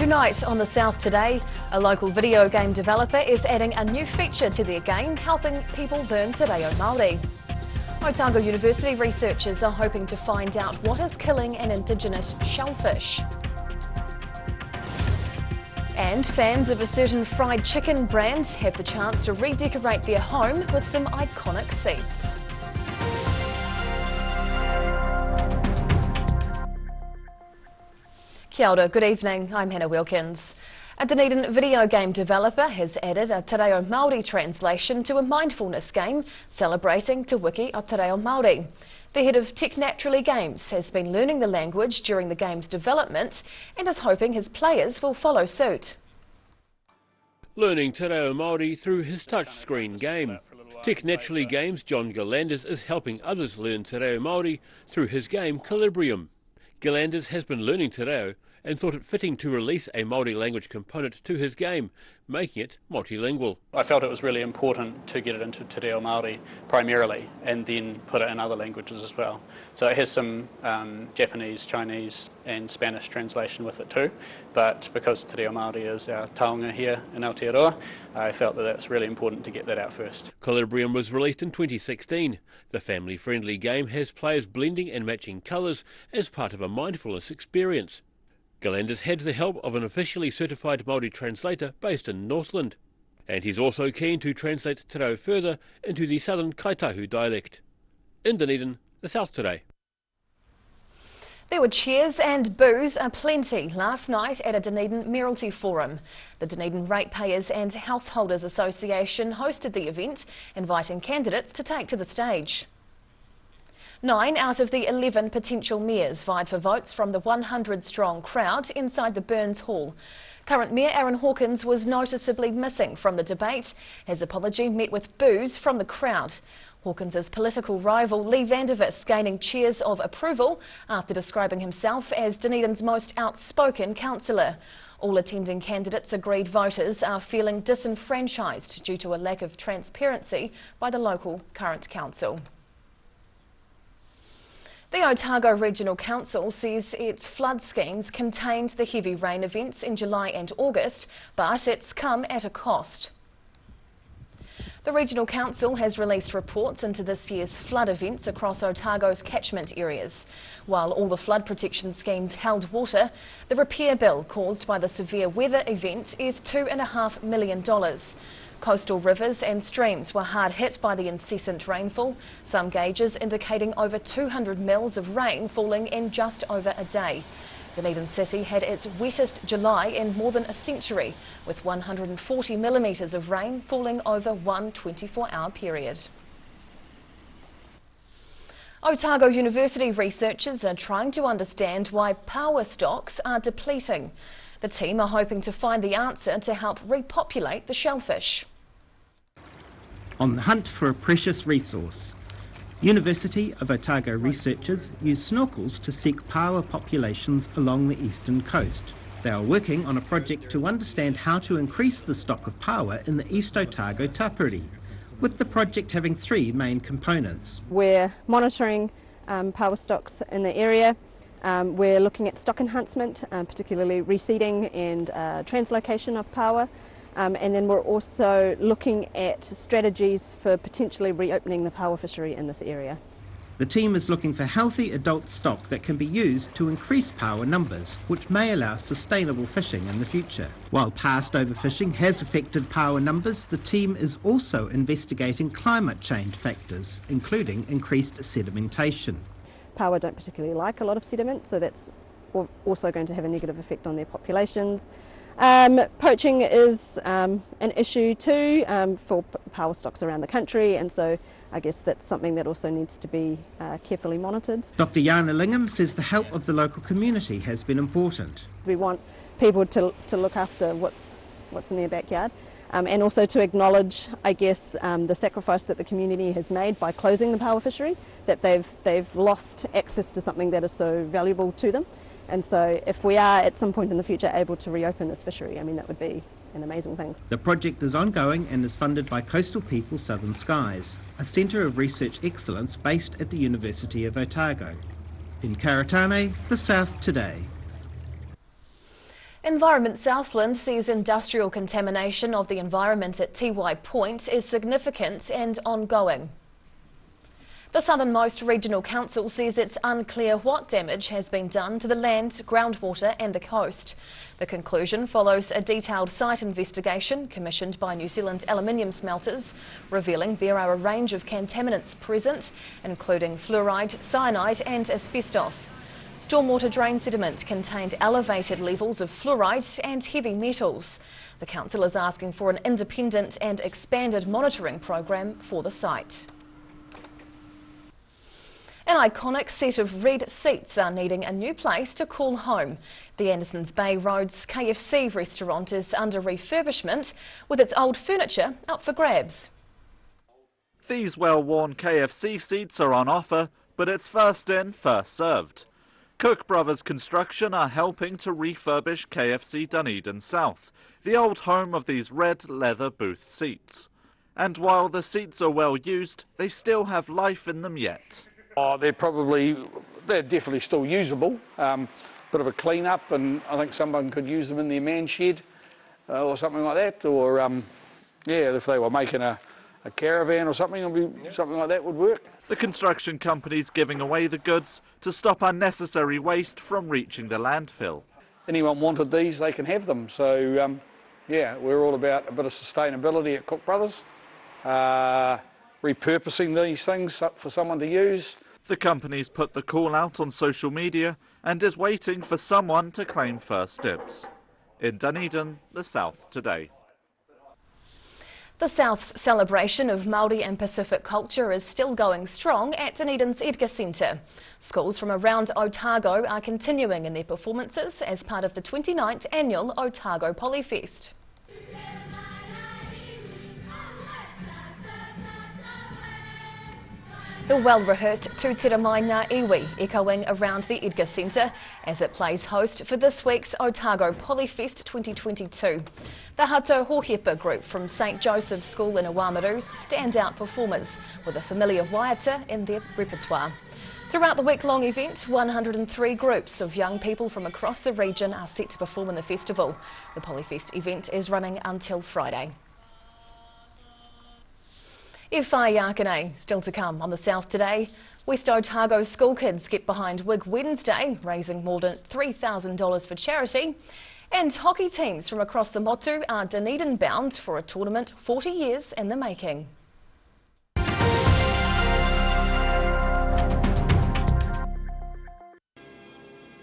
Tonight on The South Today, a local video game developer is adding a new feature to their game, helping people learn Te Reo Māori. Otago University researchers are hoping to find out what is killing an indigenous shellfish. And fans of a certain fried chicken brand have the chance to redecorate their home with some iconic seats. Kia ora, good evening, I'm Hannah Wilkins. A Dunedin video game developer has added a Te Reo Māori translation to a mindfulness game celebrating Te Wiki o Te Reo Māori. The head of Tech Naturally Games has been learning the language during the game's development and is hoping his players will follow suit. Learning Te Reo Māori through his touchscreen game. Tech Naturally Games' John Galanders is helping others learn Te Reo Māori through his game Calibrium. Galanders has been learning Te Reo and thought it fitting to release a Māori language component to his game, making it multilingual. I felt it was really important to get it into Te Reo Māori primarily and then put it in other languages as well. So it has some Japanese, Chinese and Spanish translation with it too, but because Te Reo Māori is our taonga here in Aotearoa, I felt that it's really important to get that out first. Calibrium was released in 2016. The family-friendly game has players blending and matching colours as part of a mindfulness experience. Galanders had the help of an officially certified Māori translator based in Northland. And he's also keen to translate Te Reo further into the southern Kaitahu dialect. In Dunedin, The South Today. There were cheers and boos aplenty last night at a Dunedin Mayoralty Forum. The Dunedin Ratepayers and Householders Association hosted the event, inviting candidates to take to the stage. 9 out of the 11 potential mayors vied for votes from the 100-strong crowd inside the Burns Hall. Current Mayor Aaron Hawkins was noticeably missing from the debate. His apology met with boos from the crowd. Hawkins' political rival Lee Vandervis gaining cheers of approval after describing himself as Dunedin's most outspoken councillor. All attending candidates agreed voters are feeling disenfranchised due to a lack of transparency by the local current council. The Otago Regional Council says its flood schemes contained the heavy rain events in July and August, but it's come at a cost. The Regional Council has released reports into this year's flood events across Otago's catchment areas. While all the flood protection schemes held water, the repair bill caused by the severe weather event is $2.5 million. Coastal rivers and streams were hard hit by the incessant rainfall, some gauges indicating over 200 mils of rain falling in just over a day. Dunedin City had its wettest July in more than a century, with 140 millimetres of rain falling over one 24-hour period. Otago University researchers are trying to understand why power stocks are depleting. The team are hoping to find the answer to help repopulate the shellfish. On the hunt for a precious resource, University of Otago researchers use snorkels to seek paua populations along the eastern coast. They are working on a project to understand how to increase the stock of paua in the East Otago Tapiri, with the project having 3 main components. We're monitoring paua stocks in the area. We're looking at stock enhancement, particularly reseeding and translocation of paua. And then we're also looking at strategies for potentially reopening the paua fishery in this area. The team is looking for healthy adult stock that can be used to increase paua numbers, which may allow sustainable fishing in the future. While past overfishing has affected paua numbers, the team is also investigating climate change factors, including increased sedimentation. Paua don't particularly like a lot of sediment, so that's also going to have a negative effect on their populations. Poaching is an issue too for paua stocks around the country, and so I guess that's something that also needs to be carefully monitored. Dr. Jana Lingham says the help of the local community has been important. We want people to look after what's in their backyard, and also to acknowledge, I guess, the sacrifice that the community has made by closing the paua fishery, that they've lost access to something that is so valuable to them. And so if we are at some point in the future able to reopen this fishery, I mean, that would be an amazing thing. The project is ongoing and is funded by Coastal People Southern Skies, a centre of research excellence based at the University of Otago. In Karatane, The South Today. Environment Southland says industrial contamination of the environment at Tiwai Point is significant and ongoing. The Southernmost Regional Council says it's unclear what damage has been done to the land, groundwater and the coast. The conclusion follows a detailed site investigation commissioned by New Zealand aluminium smelters, revealing there are a range of contaminants present, including fluoride, cyanide and asbestos. Stormwater drain sediment contained elevated levels of fluoride and heavy metals. The council is asking for an independent and expanded monitoring program for the site. An iconic set of red seats are needing a new place to call home. The Andersons Bay Road's KFC restaurant is under refurbishment, with its old furniture up for grabs. These well-worn KFC seats are on offer, but it's first in, first served. Cook Brothers Construction are helping to refurbish KFC Dunedin South, the old home of these red leather booth seats. And while the seats are well used, they still have life in them yet. Oh, they're definitely still usable. Bit of a clean up, and I think someone could use them in their man shed or something like that. Or yeah, if they were making a caravan or something, something like that would work. The construction company's giving away the goods to stop unnecessary waste from reaching the landfill. Anyone wanted these, they can have them. So yeah, we're all about a bit of sustainability at Cook Brothers. Repurposing these things up for someone to use. The company's put the call out on social media and is waiting for someone to claim first dibs. In Dunedin, the South Today. The South's celebration of Māori and Pacific culture is still going strong at Dunedin's Edgar Centre. Schools from around Otago are continuing in their performances as part of the 29th annual Otago Polyfest. The well-rehearsed Tūtera Mai Ngā Iwi echoing around the Edgar Centre as it plays host for this week's Otago Polyfest 2022. The Hato Hohepa group from St Joseph's School in Awamaru's stand out performers with a familiar waiata in their repertoire. Throughout the week-long event, 103 groups of young people from across the region are set to perform in the festival. The Polyfest event is running until Friday. Whai Yakane, still to come on the South Today. West Otago school kids get behind Wig Wednesday, raising more than $3,000 for charity. And hockey teams from across the Motu are Dunedin bound for a tournament 40 years in the making.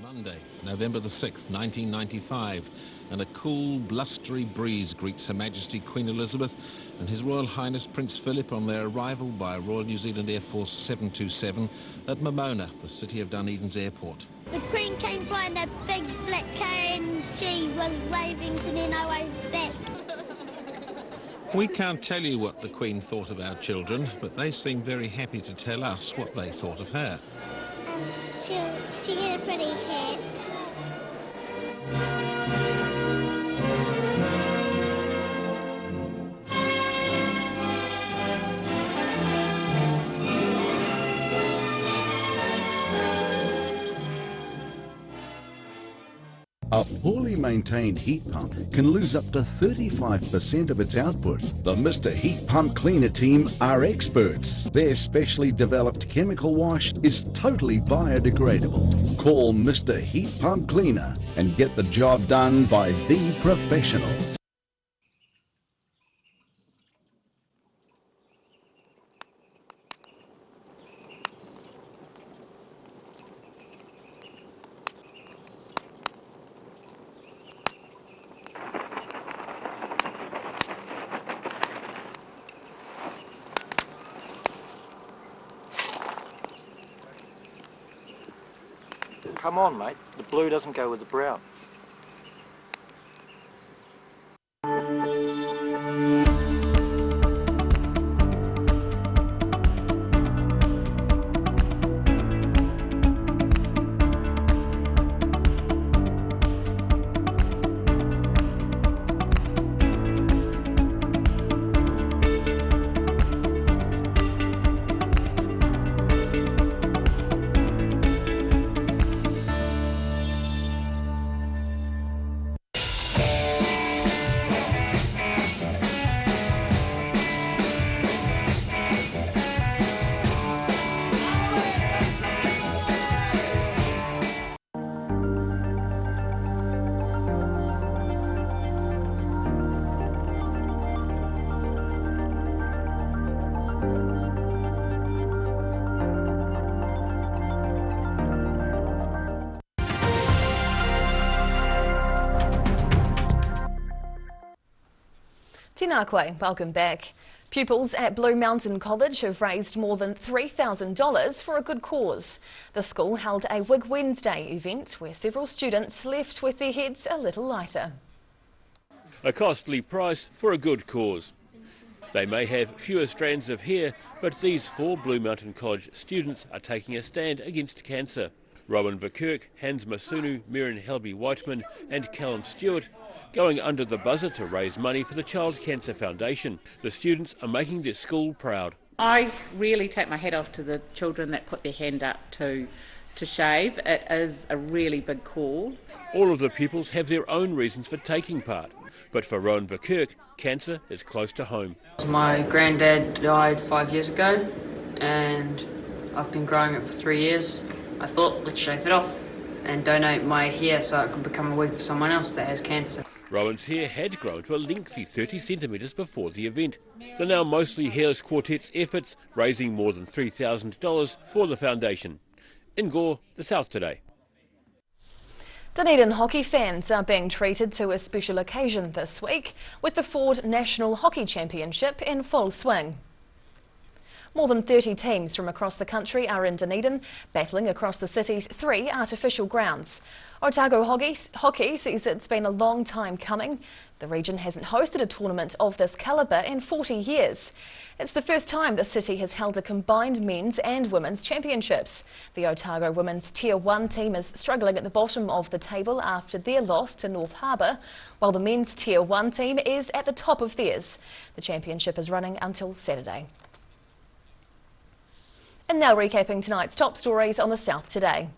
Monday, November the 6th, 1995, and a cool, blustery breeze greets Her Majesty Queen Elizabeth and His Royal Highness Prince Philip on their arrival by Royal New Zealand Air Force 727 at Momona, the city of Dunedin's airport. The Queen came by in a big black car and she was waving to me and I waved back. We can't tell you what the Queen thought of our children, but they seem very happy to tell us what they thought of her. She had a pretty hat. A poorly maintained heat pump can lose up to 35% of its output. The Mr. Heat Pump Cleaner team are experts. Their specially developed chemical wash is totally biodegradable. Call Mr. Heat Pump Cleaner and get the job done by the professionals. Come on, mate. The blue doesn't go with the brown. Tēnā koe, welcome back. Pupils at Blue Mountain College have raised more than $3,000 for a good cause. The school held a Wig Wednesday event where several students left with their heads a little lighter. A costly price for a good cause. They may have fewer strands of hair, but these 4 Blue Mountain College students are taking a stand against cancer. Rowan Verkerk, Hans Masunu, Mirren Helby-Whiteman and Callum Stewart going under the buzzer to raise money for the Child Cancer Foundation. The students are making their school proud. I really take my hat off to the children that put their hand up to shave. It is a really big call. All of the pupils have their own reasons for taking part, but for Rowan Verkerk, cancer is close to home. My granddad died 5 years ago and I've been growing it for 3 years. I thought, let's shave it off and donate my hair so it can become a wig for someone else that has cancer. Rowan's hair had grown to a lengthy 30 centimetres before the event. The now mostly hairless quartet's efforts raising more than $3,000 for the foundation. In Gore, the South Today. Dunedin hockey fans are being treated to a special occasion this week with the Ford National Hockey Championship in full swing. More than 30 teams from across the country are in Dunedin, battling across the city's 3 artificial grounds. Otago Hockey says it's been a long time coming. The region hasn't hosted a tournament of this calibre in 40 years. It's the first time the city has held a combined men's and women's championships. The Otago women's Tier 1 team is struggling at the bottom of the table after their loss to North Harbour, while the men's Tier 1 team is at the top of theirs. The championship is running until Saturday. And now recapping tonight's top stories on the South Today.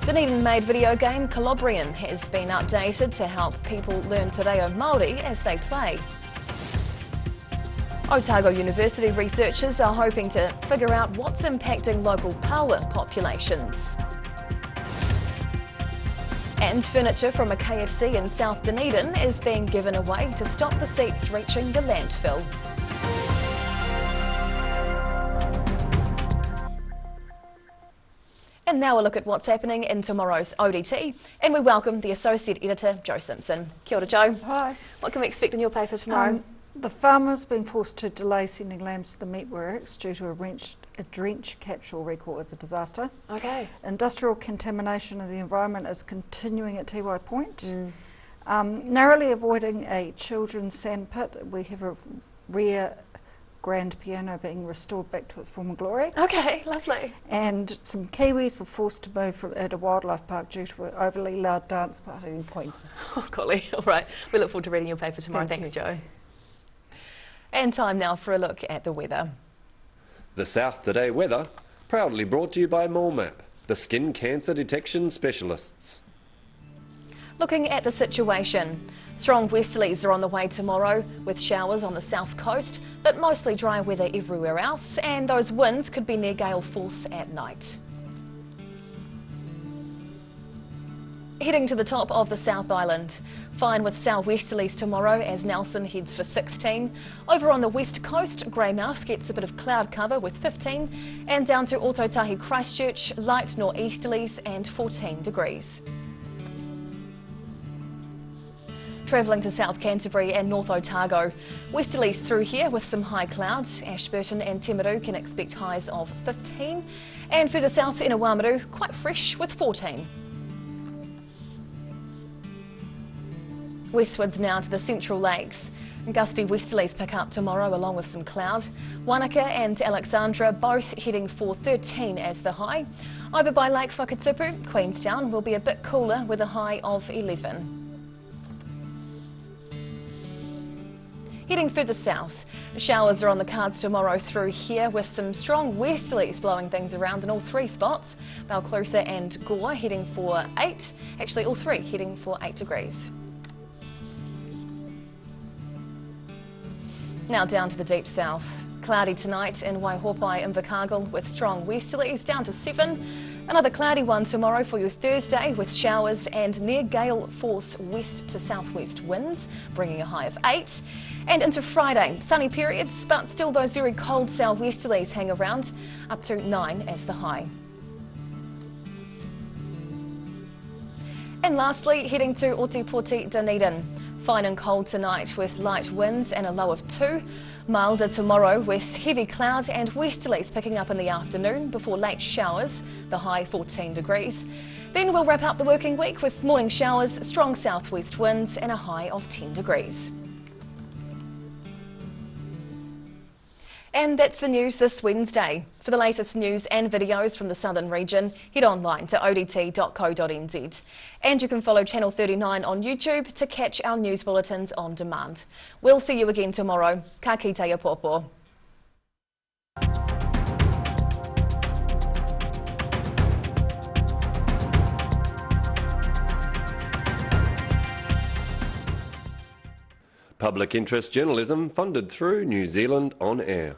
Dunedin-made video game Colobrian has been updated to help people learn te reo Māori as they play. Otago University researchers are hoping to figure out what's impacting local paua populations. And furniture from a KFC in South Dunedin is being given away to stop the seats reaching the landfill. And now a look at what's happening in tomorrow's ODT, and we welcome the Associate Editor, Jo Simpson. Kia ora, Jo. Hi. What can we expect in your paper tomorrow? The farmers being forced to delay sending lambs to the meatworks due to a drench capsule recall is a disaster. Okay. Industrial contamination of the environment is continuing at Tiwai Point. Narrowly avoiding a children's sandpit, we have a rare grand piano being restored back to its former glory. Okay, lovely. And some Kiwis were forced to move at a wildlife park due to an overly loud dance party in Queenstown. Oh, golly. All right. We look forward to reading your paper tomorrow. Thanks, Jo. And time now for a look at the weather. The South Today weather, proudly brought to you by MoleMap, the skin cancer detection specialists. Looking at the situation, strong westerlies are on the way tomorrow with showers on the south coast, but mostly dry weather everywhere else, and those winds could be near gale force at night. Heading to the top of the South Island, fine with southwesterlies tomorrow as Nelson heads for 16. Over on the west coast, Greymouth gets a bit of cloud cover with 15, and down to Ōtautahi Christchurch, light nor'easterlies and 14 degrees. Travelling to South Canterbury and North Otago, westerlies through here with some high clouds. Ashburton and Timaru can expect highs of 15, and further south in Oamaru, quite fresh with 14. Westwards now to the Central Lakes. Gusty westerlies pick up tomorrow along with some cloud. Wanaka and Alexandra both heading for 13 as the high. Over by Lake Whakatupu, Queenstown will be a bit cooler with a high of 11. Heading further south, showers are on the cards tomorrow through here with some strong westerlies blowing things around in all 3 spots. Balclutha and Gore heading for 8, actually all 3 heading for 8 degrees. Now down to the deep south. Cloudy tonight in Waihopai and Invercargill with strong westerlies down to 7. Another cloudy one tomorrow for your Thursday with showers and near gale force west to southwest winds, bringing a high of 8. And into Friday, sunny periods, but still those very cold southwesterlies hang around, up to 9 as the high. And lastly, heading to Ōtepoti Dunedin. Fine and cold tonight with light winds and a low of 2. Milder tomorrow with heavy cloud and westerlies picking up in the afternoon before late showers, the high 14 degrees. Then we'll wrap up the working week with morning showers, strong southwest winds and a high of 10 degrees. And that's the news this Wednesday. For the latest news and videos from the southern region, head online to odt.co.nz. And you can follow Channel 39 on YouTube to catch our news bulletins on demand. We'll see you again tomorrow. Ka kite a pōpō. Public interest journalism funded through New Zealand On Air.